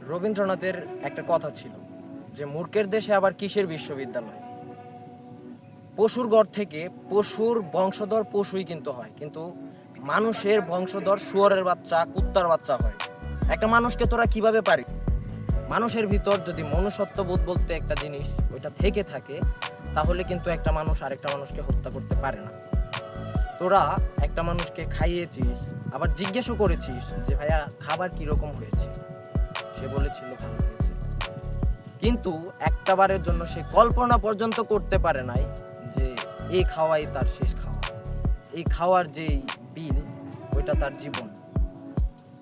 রবীন্দ্রনাথের একটা কথা ছিল যে মূর্খের দেশে আবার কিসের বিশ্ববিদ্যালয়। পশুর ঘর থেকে পশুর বংশধর পশুই কিন্তু হয়, কিন্তু মানুষের বংশধর শুয়োরের বাচ্চা, কুত্তার বাচ্চা হয়। একটা মানুষকে তোরা কিভাবে পারি? মানুষের ভিতর যদি মনুষ্যত্ববোধ বলতে একটা জিনিস ওইটা থেকে থাকে, তাহলে কিন্তু একটা মানুষ আরেকটা মানুষকে হত্যা করতে পারে না। তোরা একটা মানুষকে খাইয়েছিস, আবার জিজ্ঞেসও করেছিস যে ভাইয়া খাবার কিরকম হয়েছে, সে বলেছিল ভালো হয়েছে, কিন্তু একটা বারের জন্য সে কল্পনা পর্যন্ত করতে পারে নাই যে এই খাওয়াই তার শেষ খাওয়া, এই খাওয়ার যেই বিল ওইটা তার জীবন।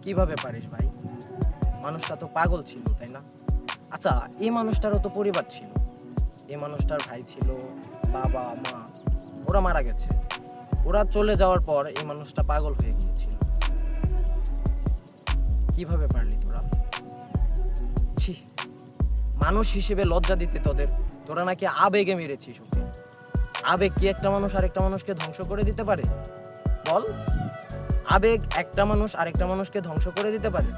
কিভাবে পারিস ভাই? মানুষটা তো পাগল ছিল, তাই না? আচ্ছা, এই মানুষটারও তো পরিবার ছিল, এই মানুষটার ভাই ছিল, বাবা মা, ওরা মারা গেছে। ওরা চলে যাওয়ার পর এই মানুষটা পাগল হয়ে গিয়েছিল। কিভাবে পারলি তোরা? ছি, মানুষ হিসেবে লজ্জা দিতে তোদের। তোরা নাকি আবেগে মেরেছিস ওকে। আবেগ কি একটা মানুষ আরেকটা মানুষকে ধ্বংস করে দিতে পারে? বল, আবেগ একটা মানুষ আরেকটা মানুষকে ধ্বংস করে দিতে পারে?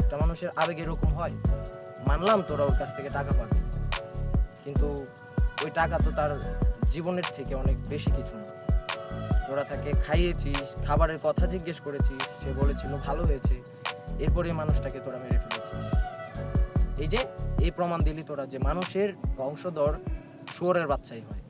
একটা মানুষের আবেগ এরকম হয়? মানলাম তোরা ওর কাছ থেকে টাকা পাবি, কিন্তু ওই টাকা তো তার জীবনের থেকে অনেক বেশি কিছু না। তোরা তাকে খাইয়েছিস, খাবারের কথা জিজ্ঞেস করেছিস, সে বলেছিল ভালো হয়েছে, এরপরে মানুষটাকে তোরা মেরে ফেলেছিস। এই যে এই প্রমাণ দিলি তোরা যে মানুষের বংশধর শুয়োরের বাচ্চাই হয়।